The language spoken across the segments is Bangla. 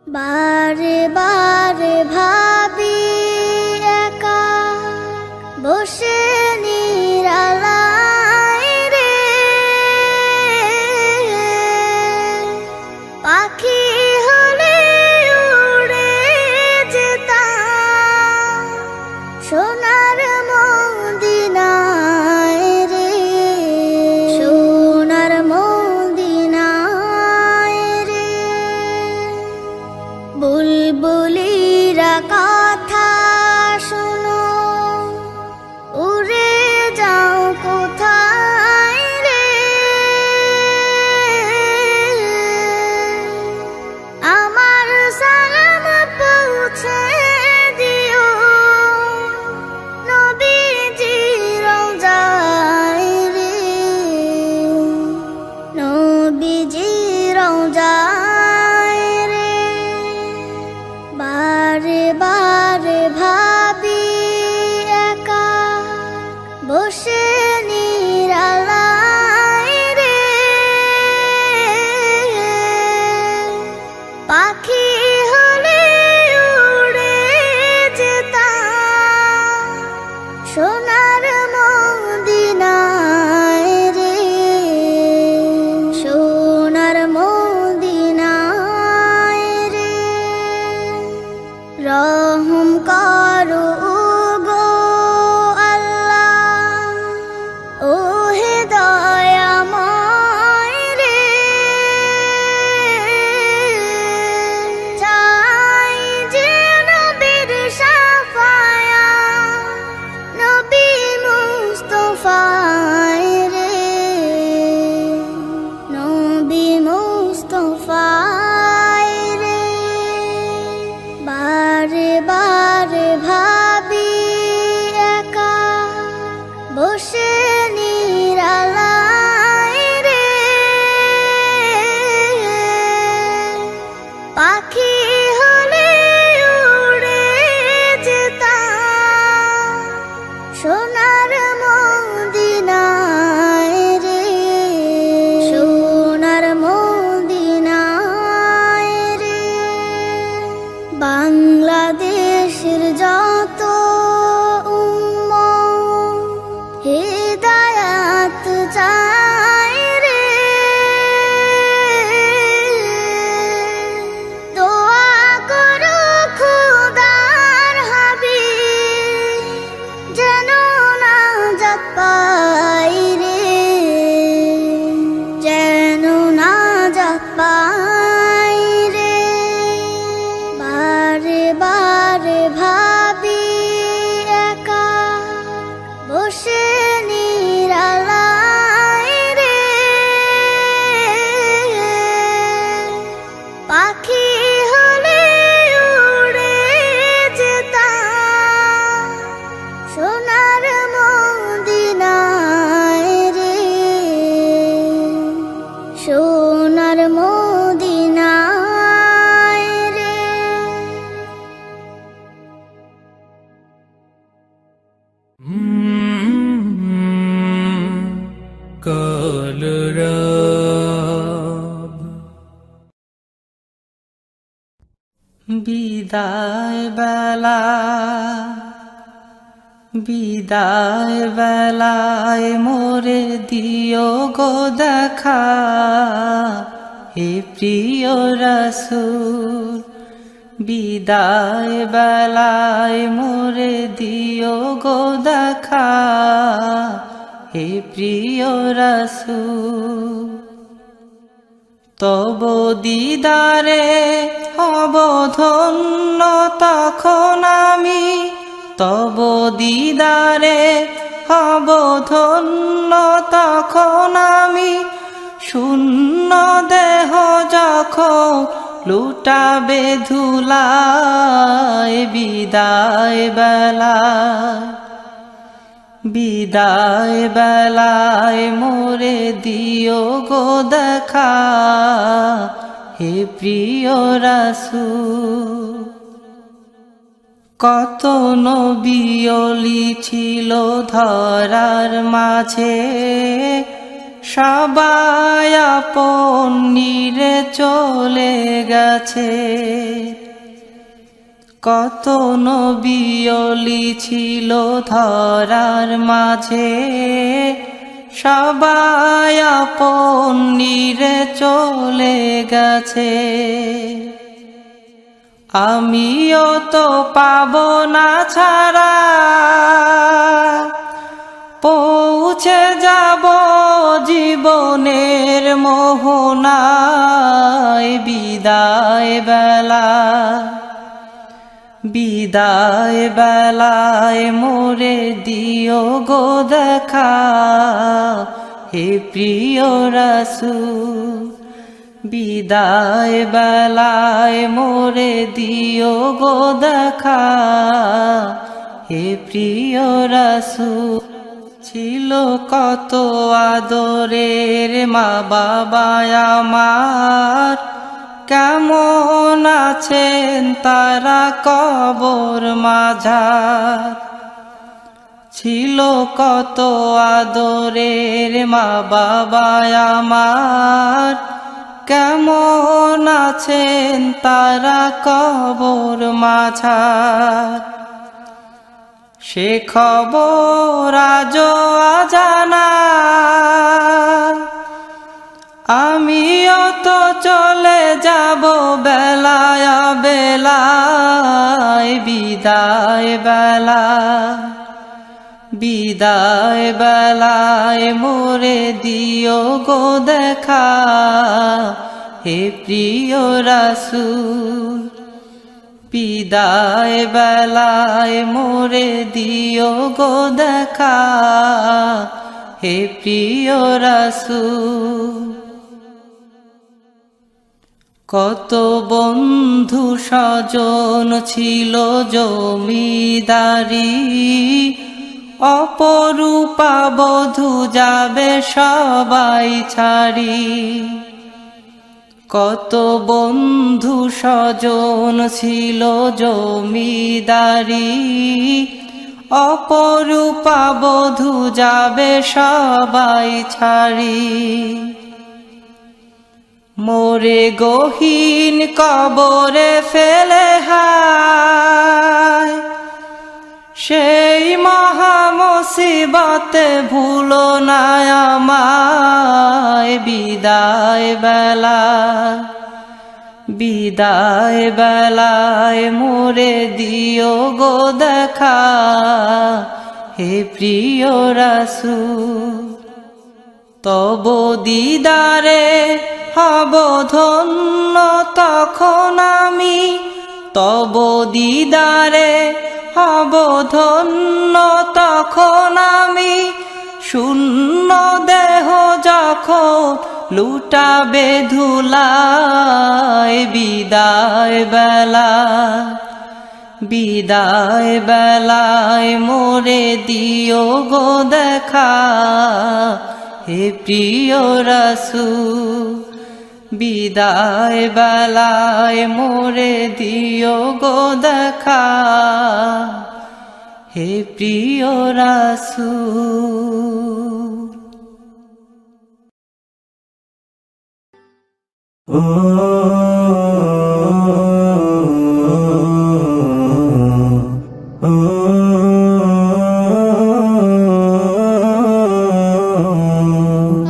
বারে বারে ভাবি একা বসে নিরালায় রে, পাখি হলে উড়ে যেতাম সোনার মদিনায় রে, সোনার মদিনায় রে। বুলবুলিরা কথা শোনো, উড়ে যাও কোথায় রে, আমার সালাম পৌঁছে দিও নবীজির রওজায় রে, নবীজির রওজায় রে। বারে বারে ভাবি একা বসে নিরালায় রে, পাখি হলে উড়ে যেতাম সোনার মদিনায় রে, সোনার মদিনায় রে। রহম করো গো আল্লাহ, ও হে দয়াময় রে, চাই যে নবীর শাফায়াত, নবী মুস্তাফায় রে, নবী মুস্তাফায় রে। বারে বারে ভাবি একা বসে নিরালায় রে, পাখি হলে উড়ে যেতাম সোনার মদিনায় রে, সোনার মদিনায় রে। বাংলাদেশের যত উম্মত হিদায়াত চায় রে, দোয়া করো খোদার হাবিব যেন নাজাত পাই রে, যেন নাজাত পাই রে। বারে বারে ভাবি একা বসে নিরালায় রে, পাখি হলে উড়ে যেতাম সোনার মদিনায় রে, সোনার মদিনায় রে। কলরব বিদায় বেলা, বিদায় বেলায় মোরে দিও গো দেখা, হে প্রিয় রাসূল। বিদায় বেলায় মোরে দিও গো দেখা, হে প্রিয় রাসূল। তব দিদারে হব ধন্য তখন আমি, তব দিদারে হব ধন্য তখন আমি, শূন্য দেহ যখন লুটাবে ধুলায়। বিদায় বেলায়, বিদায় বেলায় মোরে দিও গো দেখা, হে প্রিয় রাসূল। কত নবী ওলি ছিল ধরার মাঝে, সবাই আপন নিরে চলে গেছে। কত নবী ওলি ছিল ধরার মাঝে, সবাই আপন নিরে চলে গেছে। আমিও তো পাবো না ছাড়া, পৌঁছে যাব জীবনের মোহনায়। বিদায় বেলা, বিদায় বেলায় মোরে দিও গো দেখা, হে প্রিয় রাসূল। বিদায় বেলায় মোরে দিও গো দেখা, হে প্রিয় রাসূল। ছিল কত আদরের মা বাবা আমার, কেমন আছেন তারা কবর মাঝার। ছিল কত আদরের মা বাবা আমার, কেমন আছেন তারা কবর মাঝার। সে খবর আজও অজানা, আমিও তো চলে যাব বেলায় বেলায়। বিদায় বেলা, বিদায় বেলায় মোরে দিও গো দেখা, হে প্রিয় রাসূল। বিদায় বেলায় মোরে দিও গো দেখা, হে প্রিয় রাসূল। কত বন্ধু স্বজন ছিল জমিদারি, অপরূপা বধূ যাবে সবাই ছাড়ি। কত বন্ধু স্বজন ছিল জমিদারি, অপরূপা বধূ যাবে সবাই ছাড়ি। মোরে গহীন কবরে ফেলে হায়, সেই মহা মুসিবতে ভুলো না আমায়। বিদায় বেলা, বিদায় বেলায় মোরে দিও গো দেখা, হে প্রিয় রাসূল। তব দিদারে হব ধন্য তখন আমি, তব দিদারে হব ধন্য তখন আমি। শূন্য দেহ যখন লুটাবে ধুলায়। বিদায় বেলা, বিদায় বেলায় মোরে দিও গো দেখা, হে প্রিয় রাসূল। বিদায় বেলায় মোরে দিও গো দেখা, হে প্রিয় রাসূল।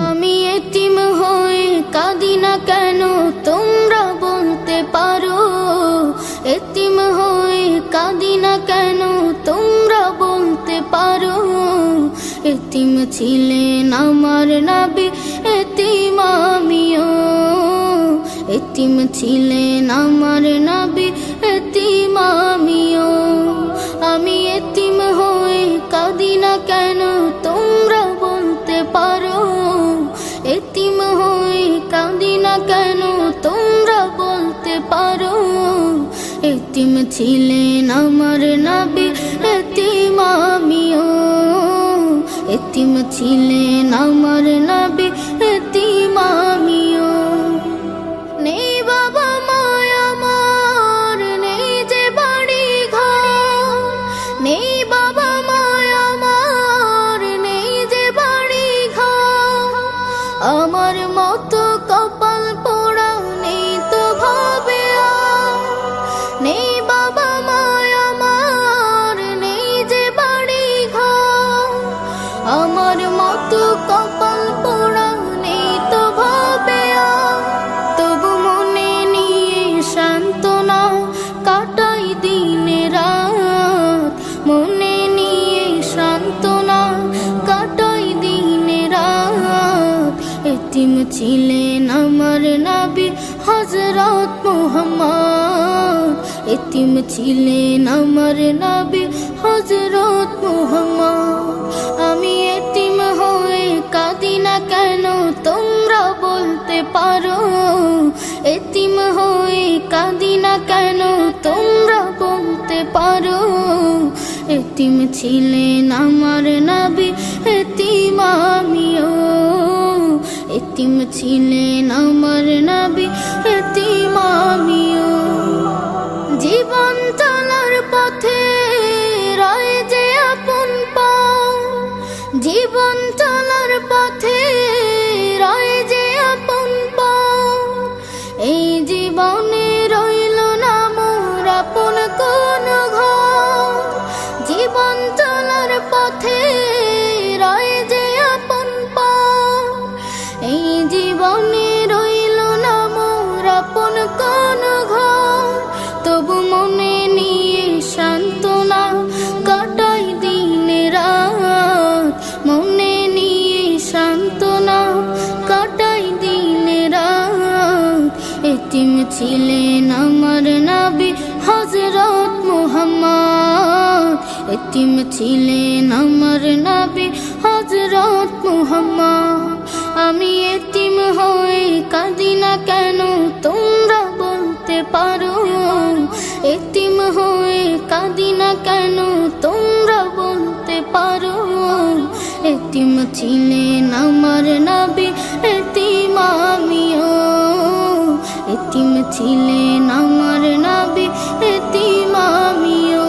আমি এতিম হয়ে কাঁদি না কেন তোমরা বলতে পারো, এতিম হয়ে কাঁদি না কেন তোমরা বলতে পারো। এতিম ছিলেন আমার নবী, এতিম আমিও। এতিম ছিলেন আমার নবী, এতিম আমিও। আমি এতিম হয়ে কাঁদি না কেন তোমরা বলতে পারো, এতিম হয়ে কাঁদি না কেন তোমরা বলতে পারো। এতিম ছিলেন আমার নবী, এতিম আমিও। এতিম ছিলেন আমার নবী, এতিম আমিও। নেই বাবা মায় আমার, নেই যে বাড়ি ঘর, নেই বাবা মায় আমার, নেই যে বাড়ি ঘর। ছিলেন আমার নবী হযরত মুহাম্মদ, এতিম ছিলেন আমার নবী হযরত মুহাম্মদ। আমি এতিম হয়ে কাঁদি না কেন তোমরা বলতে পারো, এতিম হয়ে কাঁদি না কেন তোমরা বলতে পারো। এতিম ছিলেন আমার নবী এতিম আমিও, এতিম ছিলেন আমার নবী এতিম আমিও। জীবন চলার পথে রয়ে যে আপন পাও, জীবন চলার পথে রয়ে যে আপন পাও। এই জীবনে রইল না মোর আপন কোন ঘর, জীবন চলার পথে রয়ে যে আপন পাও। এই জীবনে রইল না মোর আপন কোন ঘর, তবু মনে নিয়ে সান্ত্বনা কাটাই দিন রাত, মনে নিয়ে সান্ত্বনা কাটাই দিন রাত। এতিম ছিলেন আমার নবী হযরত মুহাম্মদ, এতিম ছিলেন আমার নবী হযরত মুহাম্মদ। আমি এতিম হয়ে কাঁদি না কেন তোমরা বলতে পারো, এতিম হয়ে কাঁদি না কেন তোমরা বলতে পারো। এতিম ছিলেন আমার নবী এতিম আমিও, এতিম ছিলেন আমার নবী এতিম আমিও।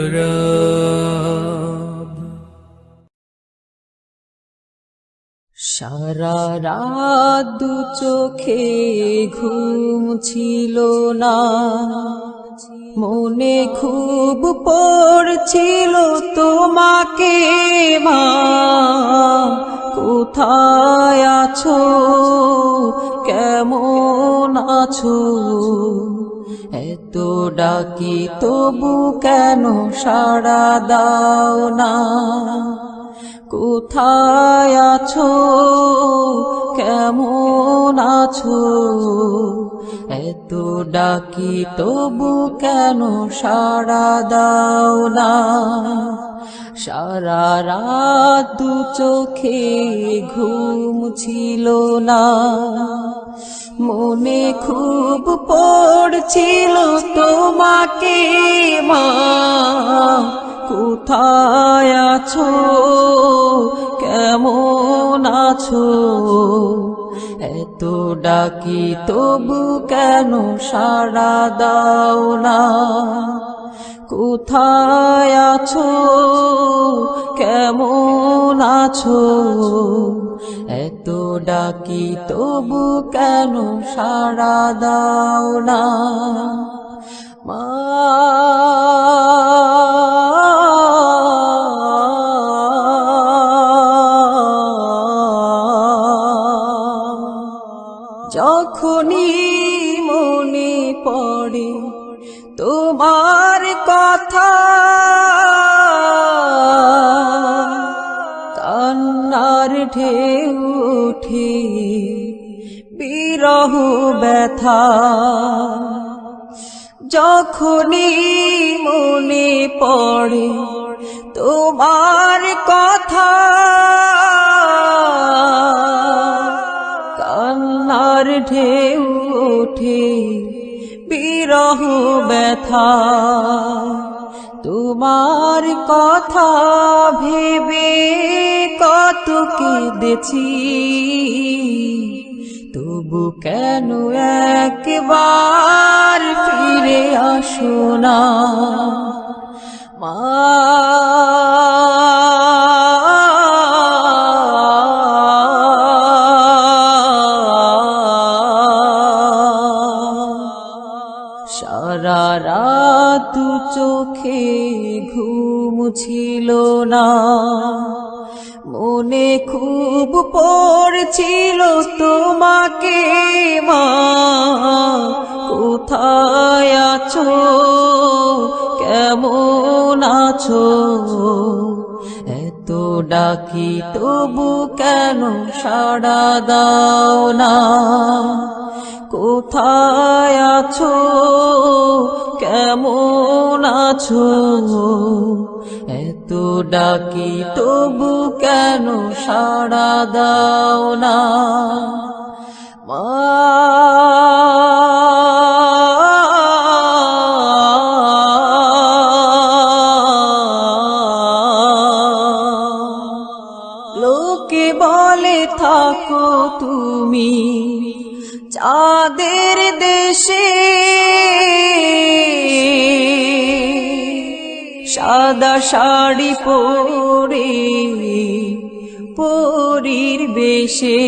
কলরব সারা রাত দু চোখে ঘুম ছিল না, মনে খুব পড়ছিল তোমাকে মা, কোথায় আছো কেমন আছো। এত ডাকি তবু কেন সাড়া দাও না, কোথায় আছো কেমন আছো। এত ডাকি তবু কেন সাড়া দাও না। সারা রাত দু চোখে ঘুম ছিল না, মনে খুব পড়ছিল তোমাকে মা, কোথায় আছো কেমন আছো। এত ডাকি তবু কেন সাড়া দাও না, কোথায় আছো কেমন আছো। এত ডাকি তবু কেন সাড়া দাও না মা। যখনই মনে পড়ে তোমার কথা, কান্নার ঢেউ ওঠে বিরহ ব্যথা। যখনই মনে পড়ে তোমার কথা, কান্নার ঢেউ ওঠে বিরহ ব্যথা। তোমার কথা ভেবে কত কেঁদেছি, তবু কেন একবার ফিরে আসো না মা। সারা রাত চোখে ঘুম ছিল না, মনে খুব পড়ছিল তোমাকে মা, কোথায় আছো, কেমন আছো? এত ডাকি তবু কেন সাড়া দাও না? কোথায় আছো, কেমন আছো? এত ডাকি তবু কেন সাড়া দাও না? মা লোকে বলে থাকো তুমি চাঁদের দেশে, সাদা শাড়ি পরে পরীর বেশে।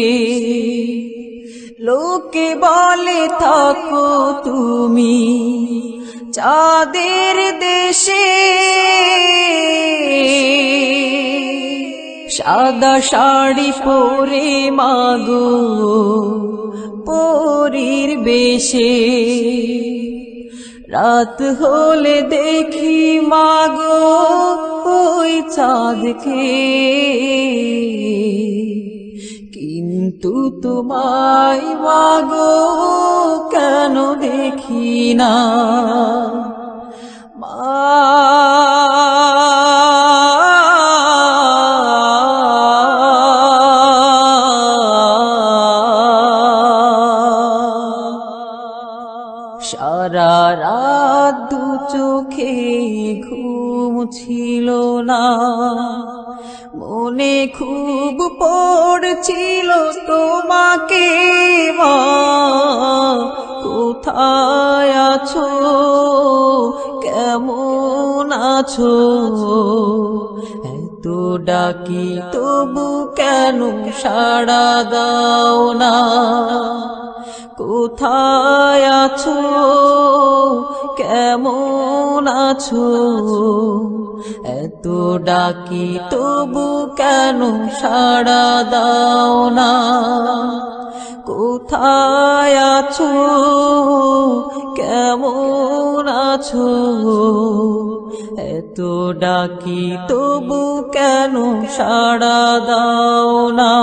লোকে বলে থাকো তুমি চাঁদের দেশে, সাদা শাড়ি পরে মাগো পরীর বেশে। রাত হলে দেখি মাগো ওই চাঁদকে, কিন্তু তোমায় মাগো কেন দেখি না? সারা রাত দু চোখে ঘুম ছিল না, মনে খুব পড়ছিল তোমাকে মা, কোথায় আছো, কেমন আছো? এত ডাকি তবু কেন সাড়া দাও না? কোথায় আছো, কেমন আছো? এত ডাকি তবু কেন সাড়া দাও না? কোথায় আছো, কেমন আছো? এত ডাকি তবু কেন সাড়া দাও না?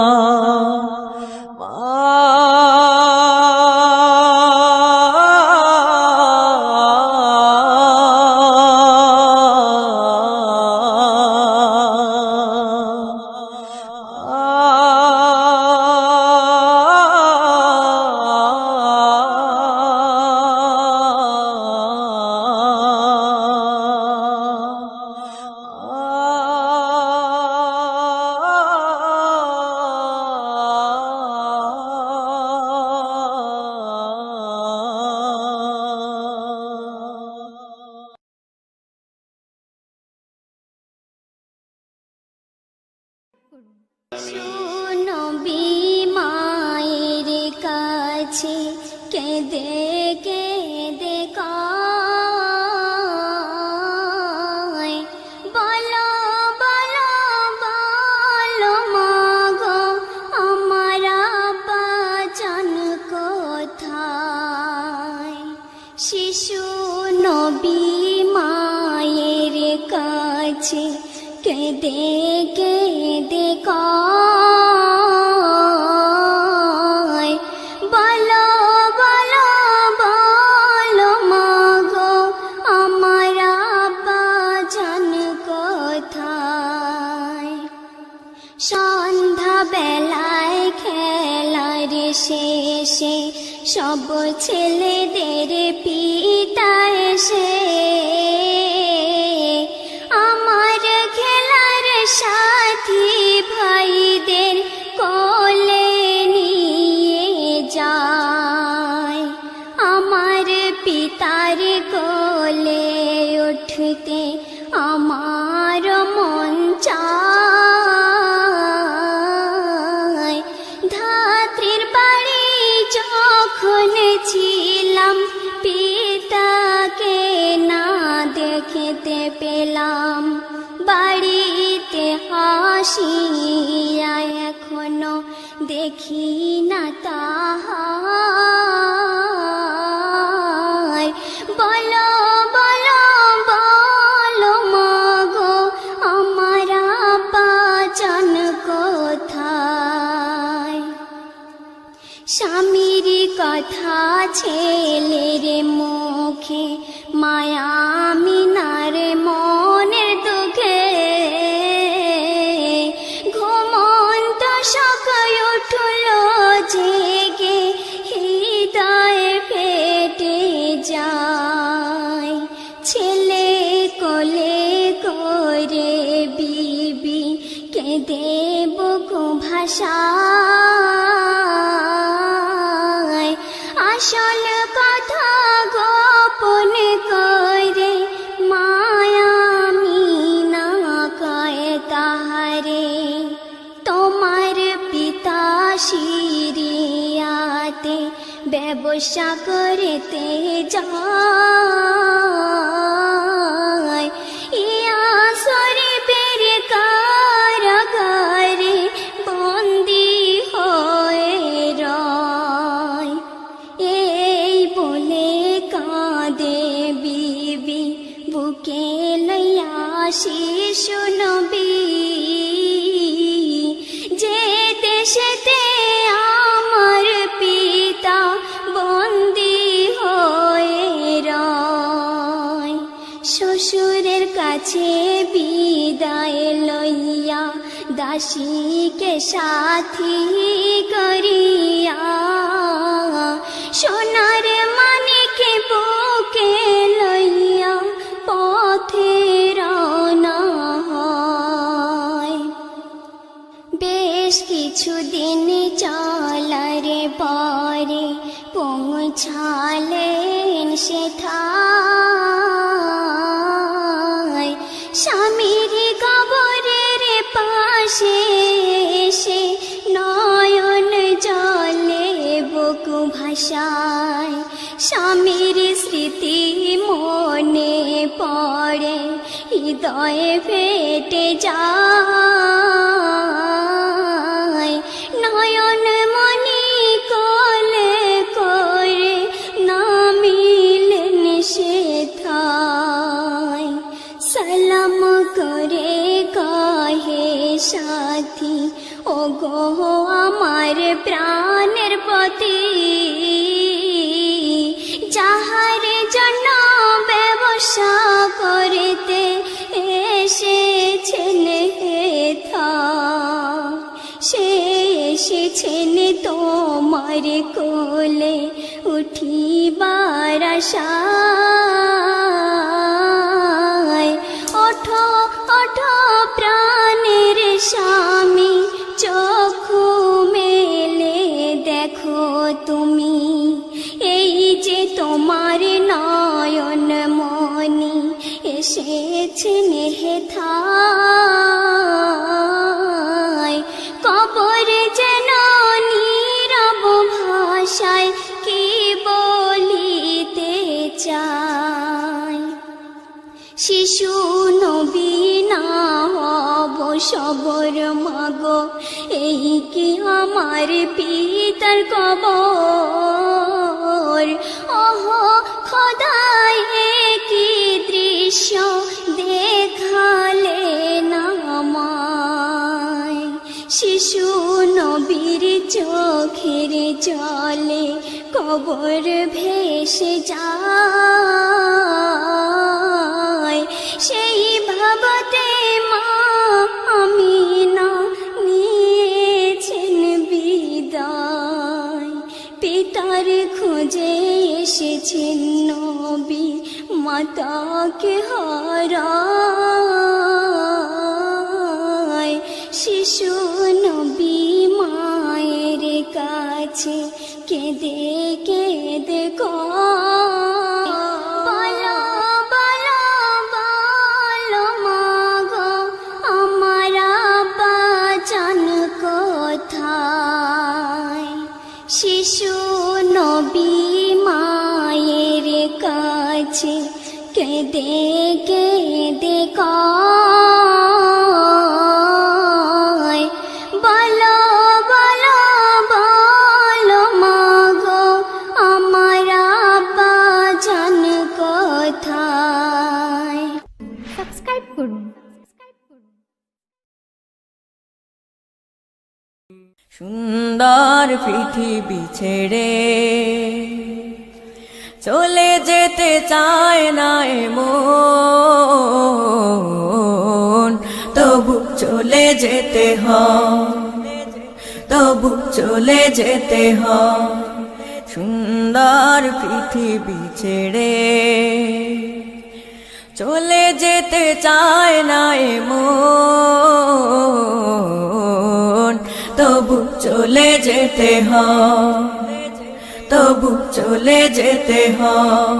নবী মায়ের কাছে কেঁদে কেঁদে কয়, বলো বলো বলো মাগো আমার আব্বা জান কোথায়? শিশু নবী মায়ের কাছে কেঁদে কেঁদে কয়, বলো বলো বলো মাগো আমার আব্বা জান কোথায়? সন্ধ্যা বেলায় খেলার শেষে সব ছেলেদের পিতা এসে সাথী ভাইদের কোলে নিয়ে যায়। আমার পিতার কোলে উঠতে আমার মন চায়। ধাত্রীর বাড়ি যখন ছিলাম পিতাকে না দেখতে পেলাম, বাড়িতে বসিয়া এখনো দেখি না তাহার। বলো বলো বলো মাগো আমার আব্বাজান কোথায়? স্বামীর কথা ছেলের মুখে মায়া মিনার মনের দুঃখে ঘুমন্ত সকাল উঠল জেগে হৃদয় ফেটে যায়। ছেলে কোলে করে বিবি কেঁদে বুকু ভাষায়। আসল কথা গোপন করে মায়া মিনা কয় তাহারে। তোমার পিতা সিরিয়াতে ব্যবসা করতে যায়। ইয়া শরীফের কারাগারে বন্দী হয়ে রয়। এই বলে কাঁদে বিবি বুকে লইয়া শিশু নবী। যে দেশেতে আমার পিতা বন্দী হয়ে রয়। শ্বশুরের কাছে বিদায় লইয়া দাসীকে সাথী করিয়া সোনার মানিকে বুকে লইয়া পথে রওনা হয়। বেশ কিছুদিন চলার পরে পৌঁছালেন সেথায়। স্বামীর কবরের পাশে এসে নয়ন জলে বুকু ভাষায়। স্বামীর স্মৃতি মনে পড়ে হৃদয়ে ফেটে যায়। নয়ন মনি কোলে করে নামিলেন সেথায়। সালাম করে কহে সাথী ও গো আমার প্রাণের পতি। যাহার জন্য ব্যবসা করতে এসেছেন হেথা, সে এসেছেন তোমার কোলে উঠিবার আশায়। ওঠো ওঠো প্রাণের স্বামী চক্ষু মেলে দেখো তুমি। এই যে তোমার নয়ন মনি এসেছেন হেথায়। কবর যেন নীরব ভাষায় কি বলিতে চায়। শিশু নবী না হব সবর মাগো, এই কি আমার পিতার কবর। ওহ খোদাই কি দৃশ্য দেখালে না আমায়। শিশু নবীর চোখের জলে কবর ভেসে যায়। সেই ভাবতে মা আমিনা নিয়েছেন বিদায়। পিতার খোঁজে এসেছেন নবী মাতাকে হারায়। শিশু নবী মায়ের কাছে কেঁদে কেঁদে কয়, বলো বলো বলো মাগো আমার আব্বাজান কোথায়। শিশু নবী মায়ের কাছে কেঁদে কেঁদে কয়, সুন্দর পৃথিবী ছেড়ে চলে যেতে চায় না মন, তবু চলে যেতে হয়, তবু চলে যেতে হয়। সুন্দর পৃথিবী ছেড়ে চলে যেতে চায় না মন, তবু চলে যেতে হয়, তবু চলে যেতে হয়।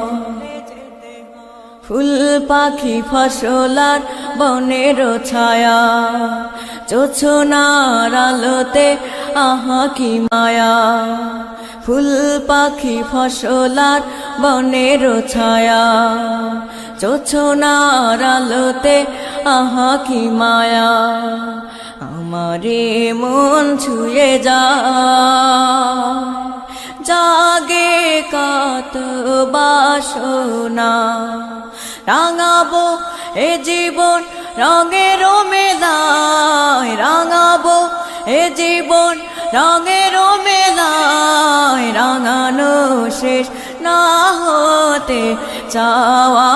ফুল পাখি ফসলার বনের ছায়া, জোছনার আলোতে আহা কি মায়া। ফুল পাখি ফসলার বনের ছায়া, জোছনার আলোতে আহা কি মায়া। আমারে মন ছুঁয়ে জাগে কত বাসনা, রাঙাবো এ জীবন রঙের মেলায়, রাঙাবো এ জীবন রঙের মেলায়। রাঙানো শেষ না হতে চাওয়া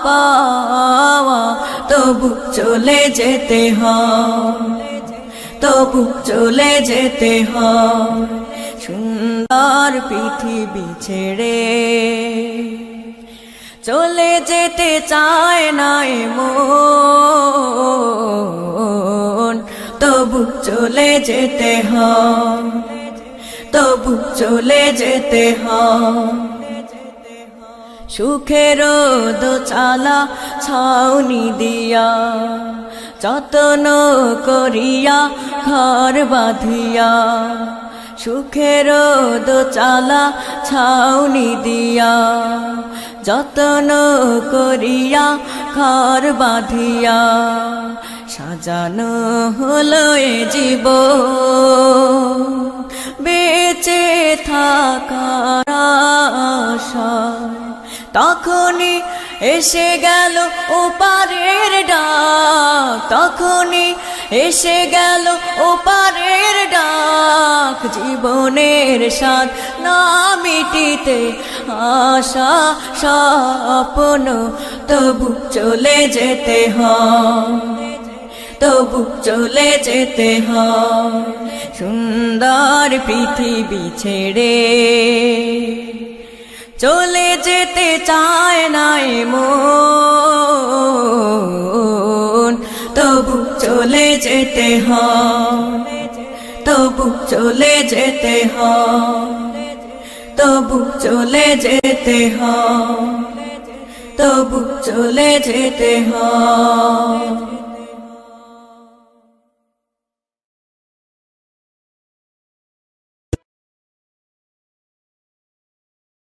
পাওয়া, তবু চলে যেতে হয়, তবু চলে যেতে হয়। সুন্দর পৃথিবী ছেড়ে চলে যেতে চায় না মন, তবু চলে যেতে হয়, তবু চলে যেতে হয়। সুখের দোচালা ছাউনি দিয়া, যত্ন করিয়া ঘর বাঁধিয়া। সুখের দোচালা ছাউনি দিয়া, যত্ন করিয়া ঘর বাঁধিয়া। সাজানো হলো এ জীবন বেঁচে থাকার আশায়, তখনই এসে গেল ওপারের ডাক, তখনই এসে গেল ওপারের ডাক। জীবনের স্বাদ না মিটিতে আশা স্বপ্ন, তবু চলে যেতে হয়, তবু চলে যেতে হয়। সুন্দর পৃথিবী ছেড়ে চলে যেতে চায় না মন, তবু চলে যেতে হয়, তবু চলে যেতে হয়, তবু চলে যেতে হয়, তবু চলে যেতে হয়।